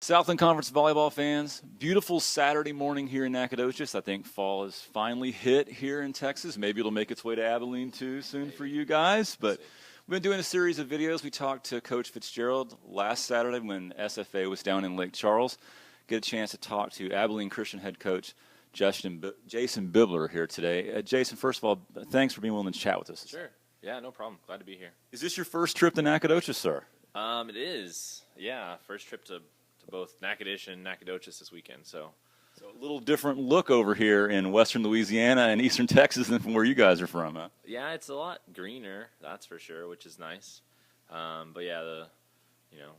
Southland Conference volleyball fans, beautiful Saturday morning here in Nacogdoches. I think fall has finally hit here in Texas. Maybe it'll make its way to Abilene too soon for you guys. But we've been doing a series of videos. We talked to Coach Fitzgerald last Saturday when SFA was down in Lake Charles. Get a chance to talk to Abilene Christian head coach Jason Bibler here today. Jason, first of all, thanks for being willing to chat with us. Sure. Yeah, no problem. Glad to be here. Is this your first trip to Nacogdoches, sir? It is. Yeah, first trip to both Natchitoches and Nacogdoches this weekend. So a little different look over here in western Louisiana and eastern Texas than from where you guys are from, huh? Yeah, it's a lot greener, that's for sure, which is nice. But yeah, the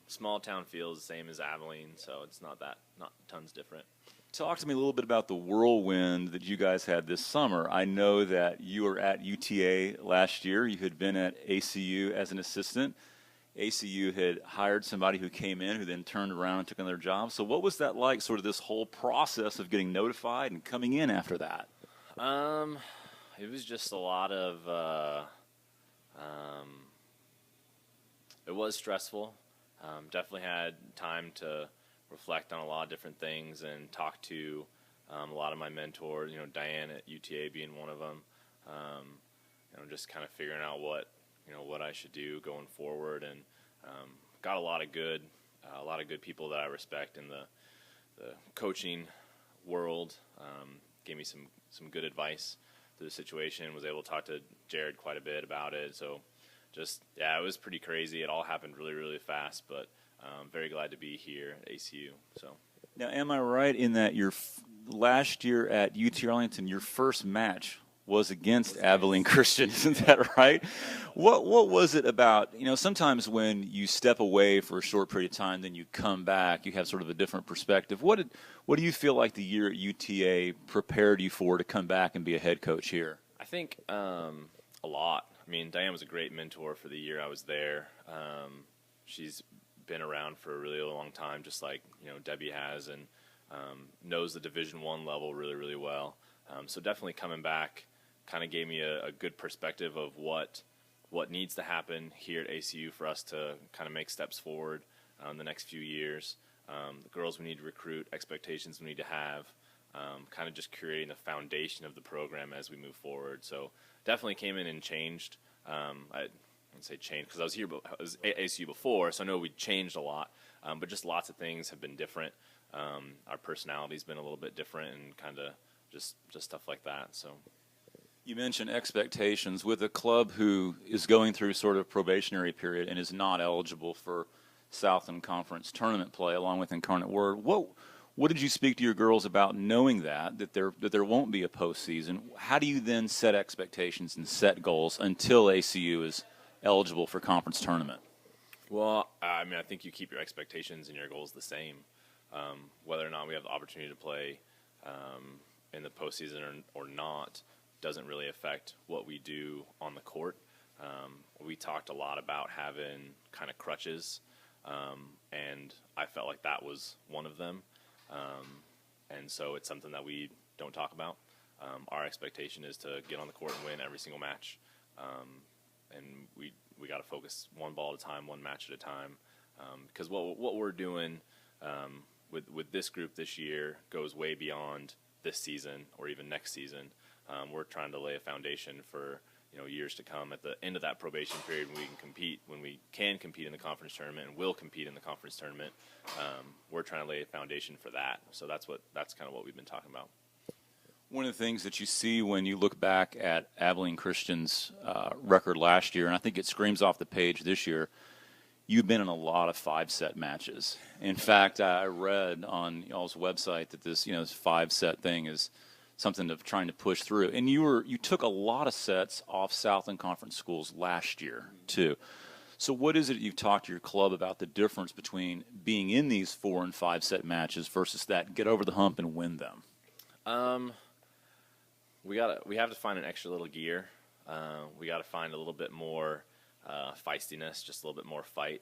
small town feel is the same as Abilene, so it's not tons different. Talk to me a little bit about the whirlwind that you guys had this summer. I know that you were at UTA last year. You had been at ACU as an assistant. ACU had hired somebody who came in who then turned around and took on their job. So what was that like, sort of this whole process of getting notified and coming in after that? It was just a lot of it was stressful. Definitely had time to reflect on a lot of different things and talk to a lot of my mentors, Diane at UTA being one of them, just kind of figuring out what I should do going forward, and got a lot of good people that I respect in the coaching world. Gave me some good advice through the situation. Was able to talk to Jared quite a bit about it. So it was pretty crazy. It all happened really, really fast, but very glad to be here at ACU. So now, am I right in that your last year at UT Arlington, your first match was against Abilene Christian, isn't that right? What was it about, sometimes when you step away for a short period of time, then you come back, you have sort of a different perspective. What do you feel like the year at UTA prepared you for to come back and be a head coach here? I think a lot. I mean, Diane was a great mentor for the year I was there. She's been around for a really long time, just like, Debbie has, and knows the Division I level really, really well. So definitely coming back kind of gave me a good perspective of what needs to happen here at ACU for us to kind of make steps forward in the next few years. The girls we need to recruit, expectations we need to have, kind of just creating the foundation of the program as we move forward. So definitely came in and changed. I wouldn't say changed because I was at ACU before, so I know we changed a lot, but just lots of things have been different. Our personality's been a little bit different, and kind of just stuff like that. So. You mentioned expectations. With a club who is going through sort of probationary period and is not eligible for Southland Conference tournament play along with Incarnate Word, what did you speak to your girls about knowing that there won't be a postseason? How do you then set expectations and set goals until ACU is eligible for conference tournament? Well, I think you keep your expectations and your goals the same. Whether or not we have the opportunity to play in the postseason or not doesn't really affect what we do on the court. We talked a lot about having kind of crutches, and I felt like that was one of them. And so it's something that we don't talk about. Our expectation is to get on the court and win every single match. And we got to focus one ball at a time, one match at a time. Because what we're doing with this group this year goes way beyond this season or even next season. We're trying to lay a foundation for years to come. At the end of that probation period, when we can compete in the conference tournament and will compete in the conference tournament, we're trying to lay a foundation for that. So that's kind of what we've been talking about. One of the things that you see when you look back at Abilene Christian's record last year, and I think it screams off the page this year, you've been in a lot of 5-set matches. In fact, I read on y'all's website that this 5-set thing is something of trying to push through. And you took a lot of sets off Southland Conference schools last year, too. So what is it you've talked to your club about the difference between being in these 4- and 5-set matches versus that get over the hump and win them? We have to find an extra little gear. We got to find a little bit more feistiness, just a little bit more fight,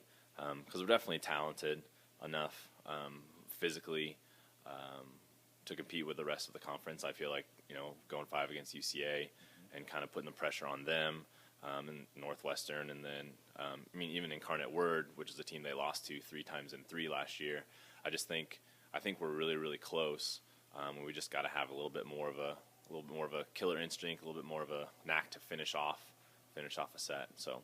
because we're definitely talented enough physically to compete with the rest of the conference. I feel like, going 5 against UCA and kind of putting the pressure on them, and Northwestern, and then, even Incarnate Word, which is a team they lost to 3 times in 3 last year. I think we're really, really close. We just got to have a little bit more of a killer instinct, a little bit more of a knack to finish off a set. So,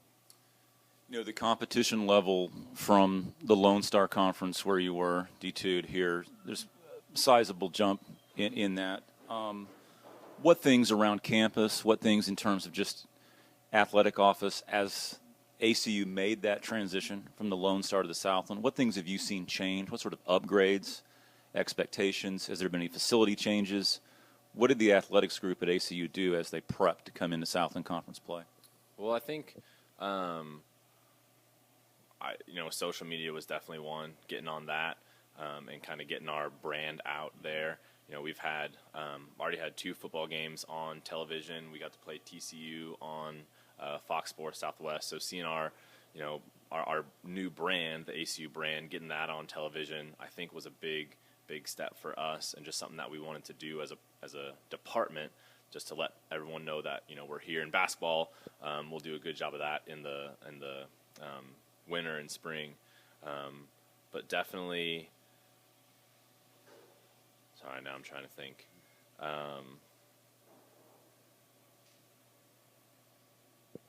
the competition level from the Lone Star Conference where you were D2 to here, there's a sizable jump in that. What things around campus, what things in terms of just athletic office as ACU made that transition from the Lone Star to the Southland, what things have you seen change? What sort of upgrades, expectations? Has there been any facility changes? What did the athletics group at ACU do as they prepped to come into Southland Conference play? Well, I think, social media was definitely one, getting on that and kind of getting our brand out there. We've had already had 2 football games on television. We got to play TCU on Fox Sports Southwest. So seeing our new brand, the ACU brand, getting that on television, I think was a big step for us, and just something that we wanted to do as a department, just to let everyone know that we're here in basketball. We'll do a good job of that in the winter and spring, but definitely. Sorry, now I'm trying to think.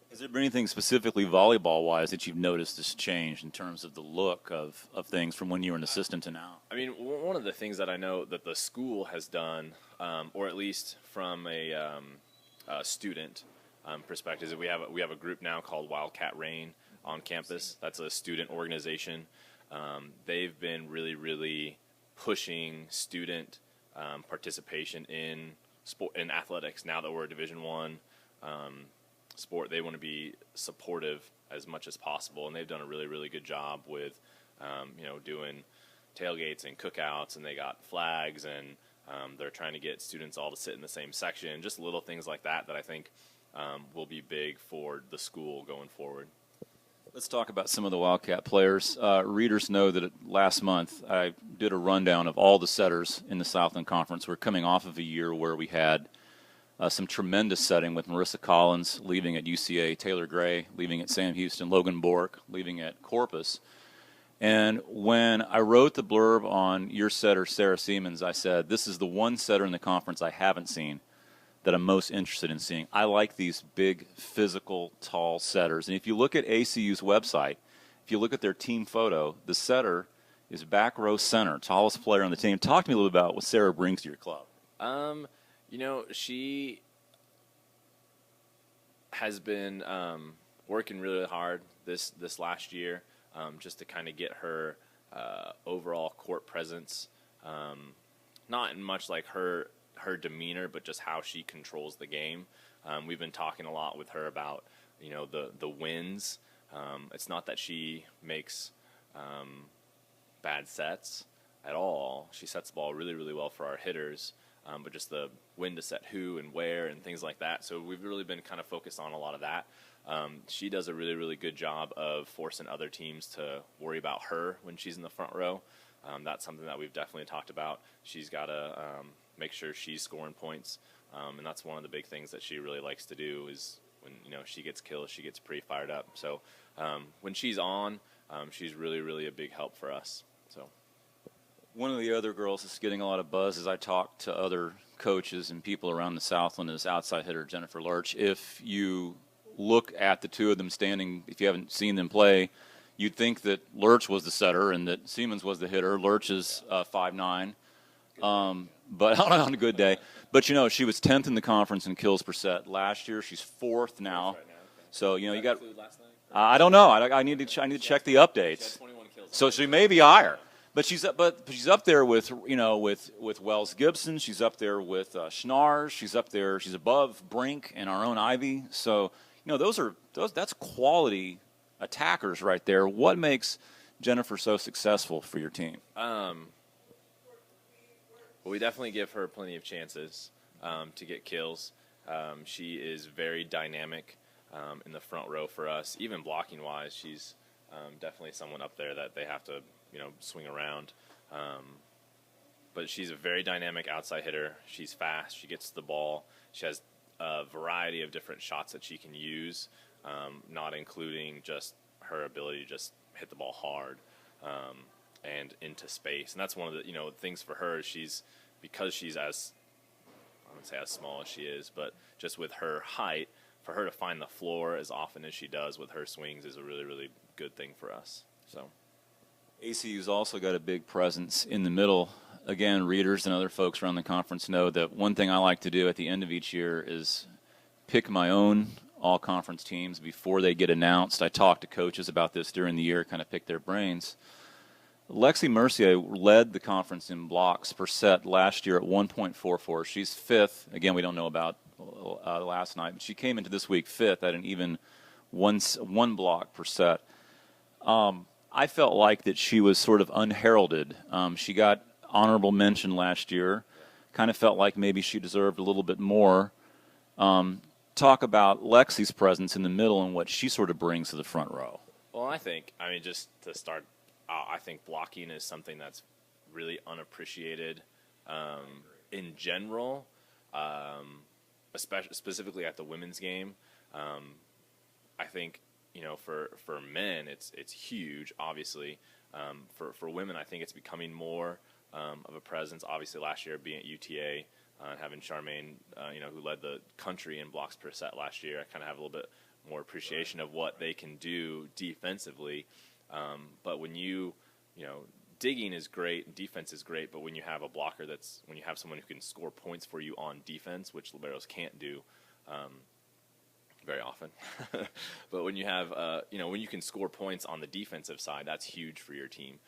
Has there been anything specifically volleyball-wise that you've noticed this change in terms of the look of things from when you were an assistant to now? I mean, one of the things that I know that the school has done, or at least from a student perspective, is we have a group now called Wildcat Rain on campus. That's a student organization. They've been really, really pushing student participation in sport, in athletics. Now that we're a Division I sport, they want to be supportive as much as possible, and they've done a really, really good job with doing tailgates and cookouts, and they got flags, and they're trying to get students all to sit in the same section. Just little things like that I think will be big for the school going forward. Let's talk about some of the Wildcat players. Readers know that last month I did a rundown of all the setters in the Southland Conference. We're coming off of a year where we had some tremendous setting with Marissa Collins leaving at UCA, Taylor Gray leaving at Sam Houston, Logan Bork leaving at Corpus. And when I wrote the blurb on your setter, Sarah Siemens, I said, this is the one setter in the conference I haven't seen that I'm most interested in seeing. I like these big, physical, tall setters. And if you look at ACU's website, if you look at their team photo, the setter is back row center, tallest player on the team. Talk to me a little about what Sarah brings to your club. She has been working really hard this last year just to kind of get her overall court presence, not much like her demeanor, but just how she controls the game. We've been talking a lot with her about the wins. It's not that she makes bad sets at all. She sets the ball really, really well for our hitters, but just the when to set who and where and things like that. So we've really been kind of focused on a lot of that. She does a really, really good job of forcing other teams to worry about her when she's in the front row. That's something that we've definitely talked about. She's got to make sure she's scoring points, and that's one of the big things that she really likes to do is when she gets kills, she gets pretty fired up. So when she's on, she's really, really a big help for us. So one of the other girls that's getting a lot of buzz as I talk to other coaches and people around the Southland is outside hitter Jennifer Lurch. If you look at the two of them standing, if you haven't seen them play, you'd think that Lurch was the setter and that Siemens was the hitter. Lurch is 5'9", but on a good day. But she was 10th in the conference in kills per set last year. She's 4th now. So you got. I don't know. I need to check the updates. So she may be higher. But she's up there with with Wells Gibson. She's up there with Schnars. She's up there. She's above Brink and our own Ivy. So that's quality attackers right there. What makes Jennifer so successful for your team? Well, we definitely give her plenty of chances to get kills. She is very dynamic in the front row for us. Even blocking wise, she's definitely someone up there that they have to swing around. But she's a very dynamic outside hitter. She's fast. She gets the ball. She has a variety of different shots that she can use, not including just her ability to just hit the ball hard. and into space. And that's one of the things for her. Because she's as, I wouldn't say as small as she is, but just with her height, for her to find the floor as often as she does with her swings is a really, really good thing for us. So ACU's also got a big presence in the middle. Again, readers and other folks around the conference know that one thing I like to do at the end of each year is pick my own all-conference teams before they get announced. I talk to coaches about this during the year, kind of pick their brains. Lexi Mercier led the conference in blocks per set last year at 1.44. She's fifth. Again, we don't know about last night, but she came into this week fifth at an even one block per set. I felt like that she was sort of unheralded. She got honorable mention last year. Kind of felt like maybe she deserved a little bit more. Talk about Lexi's presence in the middle and what she sort of brings to the front row. Well, just to start, I think blocking is something that's really unappreciated in general, especially specifically at the women's game. I think for men it's huge. Obviously, for women, I think it's becoming more of a presence. Obviously, last year being at UTA, having Charmaine, who led the country in blocks per set last year, I kind of have a little bit more appreciation of what they can do defensively. But when digging is great and defense is great, but when you have a blocker when you have someone who can score points for you on defense, which liberos can't do very often, but when you have, when you can score points on the defensive side, that's huge for your team.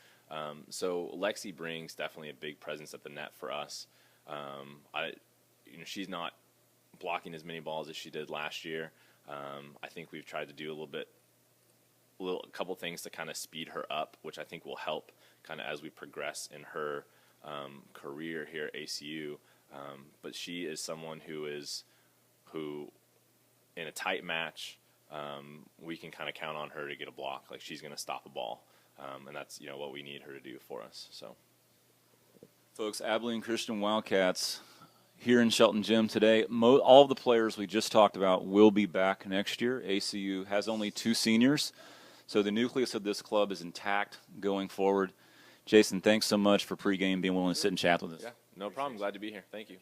So Lexi brings definitely a big presence at the net for us. She's not blocking as many balls as she did last year. I think we've tried to do a couple things to kind of speed her up, which I think will help kind of as we progress in her career here at ACU. But she is someone who in a tight match, we can kind of count on her to get a block. Like, she's going to stop a ball, and that's what we need her to do for us. So, folks, Abilene Christian Wildcats here in Shelton Gym today. All of the players we just talked about will be back next year. ACU has only 2 seniors, so the nucleus of this club is intact going forward. Jason, thanks so much for pregame being willing to sit and chat with us. Yeah, no problem. Glad to be here. Thank you.